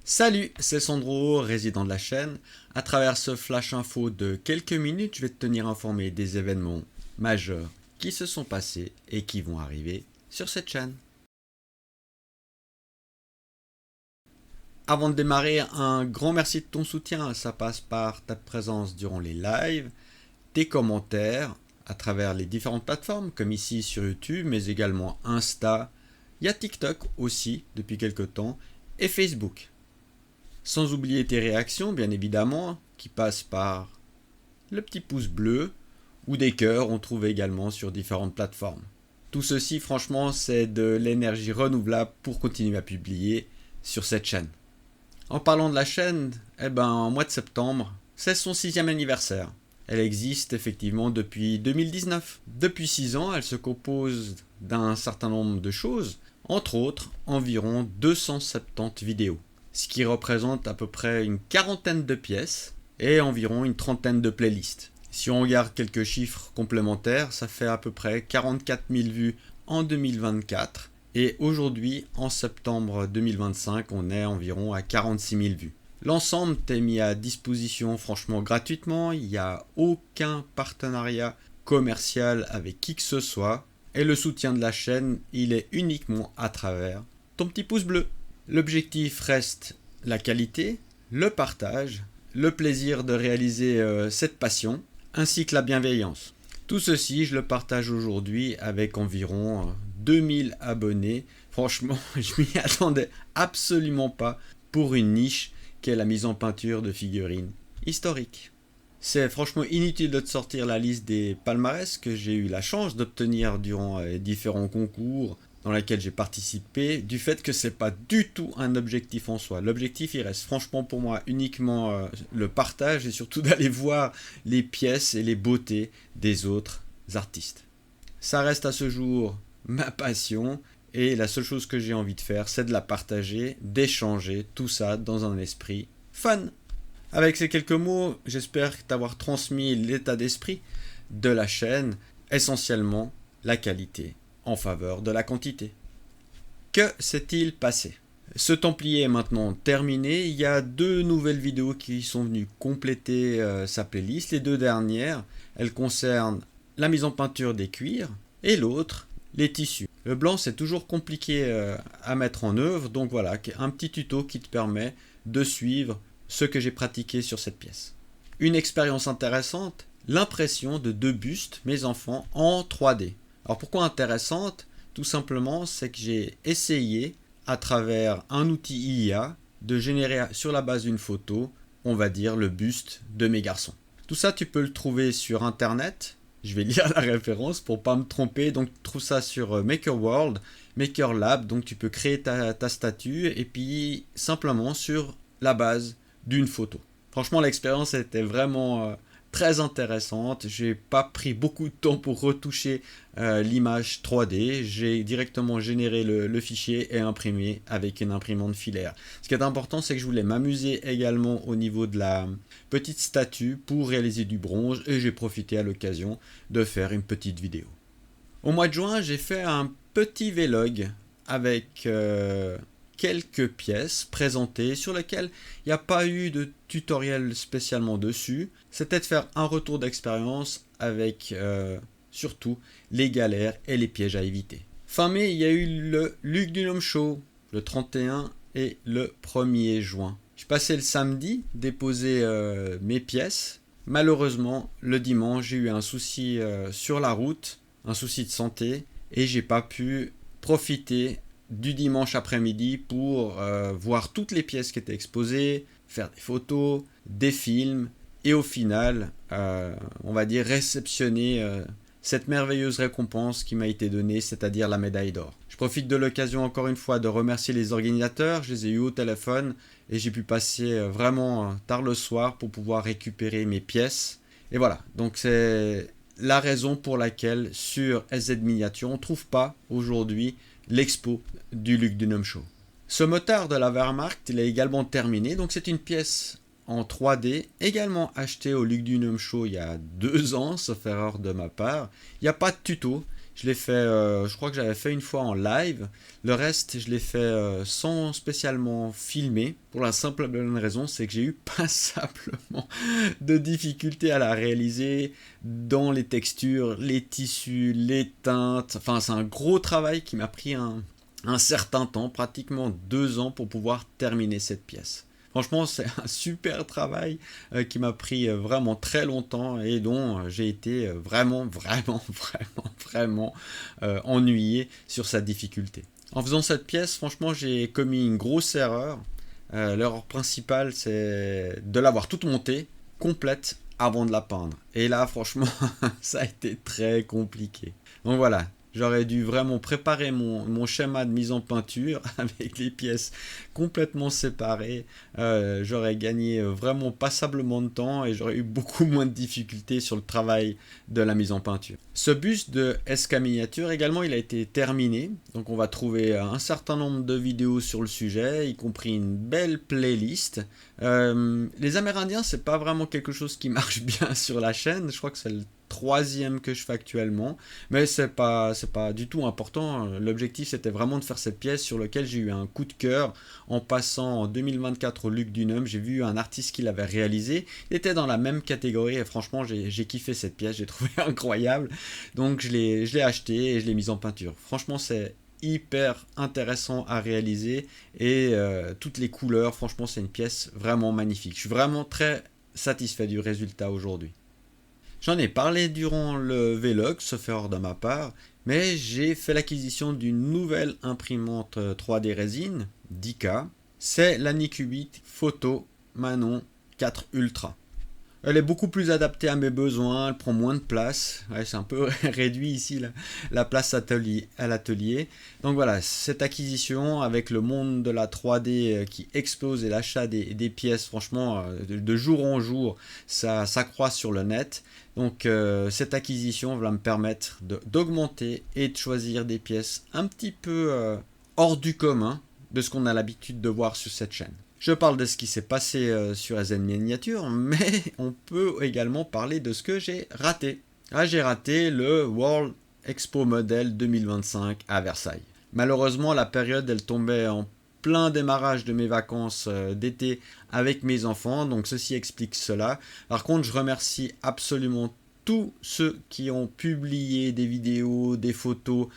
Salut, c'est Sandro, résident de la chaîne. À travers ce flash info de quelques minutes, je vais te tenir informé des événements majeurs qui se sont passés et qui vont arriver sur cette chaîne. Avant de démarrer, un grand merci de ton soutien. Ça passe par ta présence durant les lives, tes commentaires à travers les différentes plateformes, comme ici sur YouTube, mais également Insta. Il y a TikTok aussi depuis quelques temps et Facebook. Sans oublier tes réactions, bien évidemment, qui passent par le petit pouce bleu ou des cœurs, on trouve également sur différentes plateformes. Tout ceci, franchement, c'est de l'énergie renouvelable pour continuer à publier sur cette chaîne. En parlant de la chaîne, en mois de septembre, c'est son 6e anniversaire. Elle existe effectivement depuis 2019. Depuis 6 ans, elle se compose d'un certain nombre de choses, entre autres environ 270 vidéos, ce qui représente à peu près une quarantaine de pièces et environ une trentaine de playlists. Si on regarde quelques chiffres complémentaires, ça fait à peu près 44 000 vues en 2024 et aujourd'hui, en septembre 2025, on est environ à 46 000 vues. L'ensemble t'est mis à disposition franchement gratuitement, il n'y a aucun partenariat commercial avec qui que ce soit et le soutien de la chaîne, il est uniquement à travers ton petit pouce bleu. L'objectif reste la qualité, le partage, le plaisir de réaliser cette passion, ainsi que la bienveillance. Tout ceci, je le partage aujourd'hui avec environ 2000 abonnés. Franchement, je m'y attendais absolument pas pour une niche qu'est la mise en peinture de figurines historiques. C'est franchement inutile de te sortir la liste des palmarès que j'ai eu la chance d'obtenir durant les différents concours dans lesquels j'ai participé, du fait que c'est pas du tout un objectif en soi. L'objectif, il reste franchement pour moi uniquement le partage et surtout d'aller voir les pièces et les beautés des autres artistes. Ça reste à ce jour ma passion et la seule chose que j'ai envie de faire, c'est de la partager, d'échanger tout ça dans un esprit fun. Avec ces quelques mots, j'espère t'avoir transmis l'état d'esprit de la chaîne, essentiellement la qualité en faveur de la quantité. Que s'est-il passé? Ce Templier est maintenant terminé, il y a 2 nouvelles vidéos qui sont venues compléter sa playlist. Les 2 dernières, elles concernent la mise en peinture des cuirs et l'autre, les tissus. Le blanc, c'est toujours compliqué à mettre en œuvre, donc voilà, un petit tuto qui te permet de suivre ce que j'ai pratiqué sur cette pièce. Une expérience intéressante, l'impression de 2 bustes, mes enfants, en 3D. Alors pourquoi intéressante? Tout simplement, c'est que j'ai essayé, à travers un outil IA, de générer sur la base d'une photo, on va dire, le buste de mes garçons. Tout ça, tu peux le trouver sur Internet. Je vais lire la référence pour pas me tromper. Donc, tu trouves ça sur Maker World, Maker Lab. Donc, tu peux créer ta statue et puis simplement sur la base d'une photo. Franchement, l'expérience était vraiment très intéressante. J'ai pas pris beaucoup de temps pour retoucher l'image 3D. J'ai directement généré le fichier et imprimé avec une imprimante filaire. Ce qui est important, c'est que je voulais m'amuser également au niveau de la petite statue pour réaliser du bronze et j'ai profité à l'occasion de faire une petite vidéo. Au mois de juin, j'ai fait un petit vlog avec quelques pièces présentées sur lesquelles il n'y a pas eu de tutoriel spécialement dessus. C'était de faire un retour d'expérience avec surtout les galères et les pièges à éviter. Fin mai, il y a eu le Luc du Gnome Show, le 31 et le 1er juin. Je passais le samedi déposer mes pièces. Malheureusement, le dimanche, j'ai eu un souci sur la route, un souci de santé, et j'ai pas pu profiter du dimanche après-midi pour voir toutes les pièces qui étaient exposées, faire des photos, des films et au final, on va dire réceptionner cette merveilleuse récompense qui m'a été donnée, c'est-à-dire la médaille d'or. Je profite de l'occasion encore une fois de remercier les organisateurs, je les ai eus au téléphone et j'ai pu passer vraiment tard le soir pour pouvoir récupérer mes pièces. Et voilà, donc c'est la raison pour laquelle sur SZ Miniature, on ne trouve pas aujourd'hui l'expo du Luc du Gnome Show. Ce motard de la Wehrmacht, il est également terminé, donc c'est une pièce en 3D, également achetée au Luc du Gnome Show il y a 2 ans, sauf erreur de ma part. Il n'y a pas de tuto, Je l'ai fait, je crois que j'avais fait une fois en live. Le reste, je l'ai fait sans spécialement filmer. Pour la simple et bonne raison, c'est que j'ai eu passablement de difficultés à la réaliser dans les textures, les tissus, les teintes. Enfin, c'est un gros travail qui m'a pris un certain temps, pratiquement 2 ans pour pouvoir terminer cette pièce. Franchement, c'est un super travail qui m'a pris vraiment très longtemps et dont j'ai été vraiment ennuyé sur sa difficulté. En faisant cette pièce, franchement, j'ai commis une grosse erreur. L'erreur principale, c'est de l'avoir toute montée, complète, avant de la peindre. Et là, franchement, ça a été très compliqué. Donc voilà, j'aurais dû vraiment préparer mon schéma de mise en peinture avec les pièces complètement séparées. J'aurais gagné vraiment passablement de temps et j'aurais eu beaucoup moins de difficultés sur le travail de la mise en peinture. Ce buste de SK Miniature également, il a été terminé. Donc on va trouver un certain nombre de vidéos sur le sujet, y compris une belle playlist. Les Amérindiens, c'est pas vraiment quelque chose qui marche bien sur la chaîne. Je crois que c'est le 3e que je fais actuellement, mais c'est pas du tout important. L'objectif, c'était vraiment de faire cette pièce sur laquelle j'ai eu un coup de cœur en passant en 2024 au Luc Dunum. J'ai vu un artiste qui l'avait réalisé, il était dans la même catégorie et franchement j'ai kiffé cette pièce, j'ai trouvé incroyable, donc je l'ai acheté et je l'ai mise en peinture. Franchement, c'est hyper intéressant à réaliser et toutes les couleurs, franchement, c'est une pièce vraiment magnifique. Je suis vraiment très satisfait du résultat aujourd'hui. J'en ai parlé durant le vlog, sauf erreur de ma part, mais j'ai fait l'acquisition d'une nouvelle imprimante 3D résine, 10K. C'est la Nicubit Photo Manon 4 Ultra. Elle est beaucoup plus adaptée à mes besoins, elle prend moins de place. Ouais, c'est un peu réduit ici la place à l'atelier. Donc voilà, cette acquisition avec le monde de la 3D qui explose et l'achat des pièces, franchement, de jour en jour, ça s'accroît sur le net. Donc cette acquisition va me permettre d'augmenter et de choisir des pièces un petit peu hors du commun de ce qu'on a l'habitude de voir sur cette chaîne. Je parle de ce qui s'est passé sur SN Miniature, mais on peut également parler de ce que j'ai raté. J'ai raté le World Expo Model 2025 à Versailles. Malheureusement, la période, elle tombait en plein démarrage de mes vacances d'été avec mes enfants, donc ceci explique cela. Par contre, je remercie absolument tous ceux qui ont publié des vidéos, des photos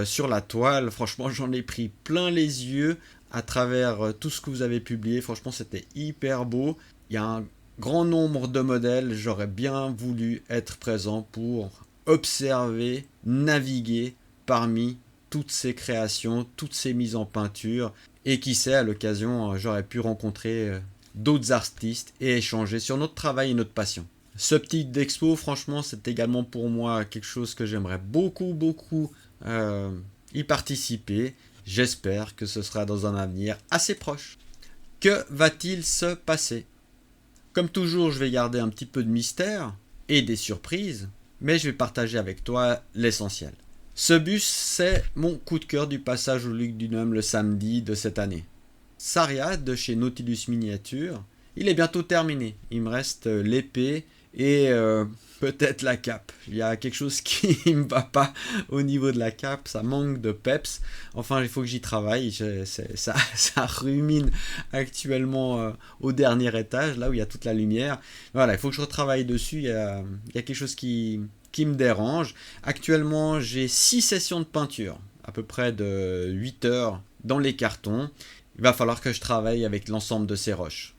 sur la toile. Franchement, j'en ai pris plein les yeux à travers tout ce que vous avez publié. Franchement, c'était hyper beau. Il y a un grand nombre de modèles. J'aurais bien voulu être présent pour observer, naviguer parmi toutes ces créations, toutes ces mises en peinture. Et qui sait, à l'occasion, j'aurais pu rencontrer d'autres artistes et échanger sur notre travail et notre passion. Ce petit d'expo, franchement, c'est également pour moi quelque chose que j'aimerais beaucoup y participer. J'espère que ce sera dans un avenir assez proche. Que va-t-il se passer? Comme toujours, je vais garder un petit peu de mystère et des surprises, mais je vais partager avec toi l'essentiel. Ce bus, c'est mon coup de cœur du passage au Luc Dunum le samedi de cette année. Saria de chez Nautilus Miniature, il est bientôt terminé. Il me reste l'épée et peut-être la cape. Il y a quelque chose qui ne me va pas au niveau de la cape, ça manque de peps. Enfin, il faut que j'y travaille. Ça rumine actuellement au dernier étage, là où il y a toute la lumière. Voilà, il faut que je retravaille dessus. Il y a quelque chose qui me dérange. Actuellement, j'ai 6 sessions de peinture, à peu près de 8 heures dans les cartons. Il va falloir que je travaille avec l'ensemble de ces roches.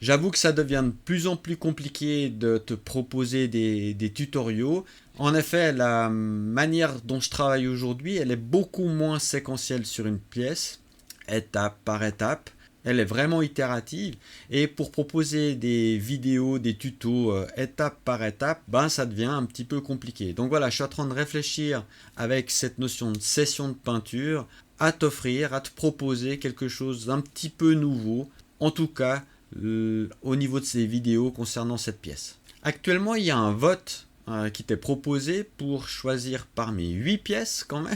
J'avoue que ça devient de plus en plus compliqué de te proposer des tutoriaux. En effet, la manière dont je travaille aujourd'hui, elle est beaucoup moins séquentielle sur une pièce, étape par étape. Elle est vraiment itérative. Et pour proposer des vidéos, des tutos étape par étape, ça devient un petit peu compliqué. Donc voilà, je suis en train de réfléchir avec cette notion de session de peinture à t'offrir, à te proposer quelque chose d'un petit peu nouveau. En tout cas, au niveau de ces vidéos concernant cette pièce. Actuellement, il y a un vote qui t'est proposé pour choisir parmi 8 pièces quand même.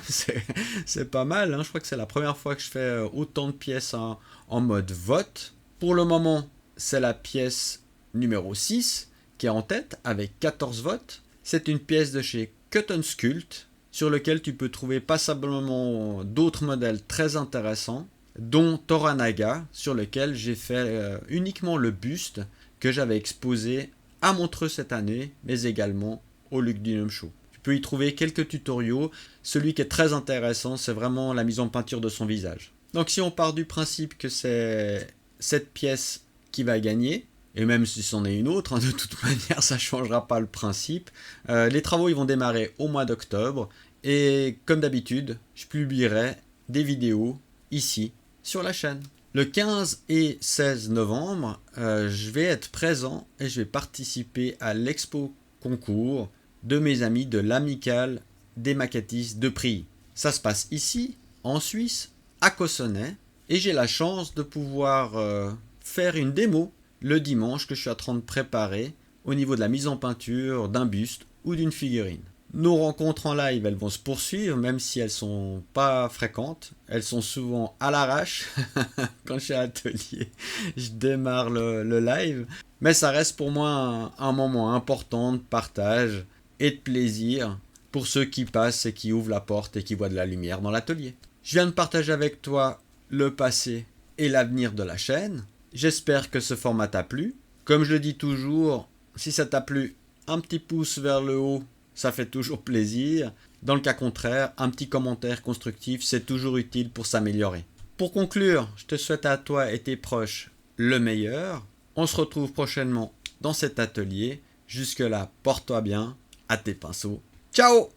C'est pas mal, hein. Je crois que c'est la première fois que je fais autant de pièces en mode vote. Pour le moment, c'est la pièce numéro 6 qui est en tête avec 14 votes. C'est une pièce de chez Cut & Sculpt. sur lequel tu peux trouver passablement d'autres modèles très intéressants, dont Toranaga, sur lequel j'ai fait uniquement le buste que j'avais exposé à Montreux cette année, mais également au Lugdunum Show. Tu peux y trouver quelques tutoriaux. Celui qui est très intéressant, c'est vraiment la mise en peinture de son visage. Donc si on part du principe que c'est cette pièce qui va gagner, et même si c'en est une autre, de toute manière ça ne changera pas le principe, les travaux ils vont démarrer au mois d'octobre, et comme d'habitude, je publierai des vidéos ici sur la chaîne. Le 15 et 16 novembre, je vais être présent et je vais participer à l'expo concours de mes amis de l'Amicale des maquettistes de Prilly. Ça se passe ici, en Suisse, à Cossonay, et j'ai la chance de pouvoir faire une démo le dimanche que je suis en train de préparer au niveau de la mise en peinture d'un buste ou d'une figurine. Nos rencontres en live, elles vont se poursuivre, même si elles sont pas fréquentes. Elles sont souvent à l'arrache. Quand je suis à l'atelier, je démarre le live. Mais ça reste pour moi un moment important de partage et de plaisir pour ceux qui passent et qui ouvrent la porte et qui voient de la lumière dans l'atelier. Je viens de partager avec toi le passé et l'avenir de la chaîne. J'espère que ce format t'a plu. Comme je le dis toujours, si ça t'a plu, un petit pouce vers le haut, ça fait toujours plaisir. Dans le cas contraire, un petit commentaire constructif, c'est toujours utile pour s'améliorer. Pour conclure, je te souhaite à toi et tes proches le meilleur. On se retrouve prochainement dans cet atelier. Jusque-là, porte-toi bien, à tes pinceaux. Ciao!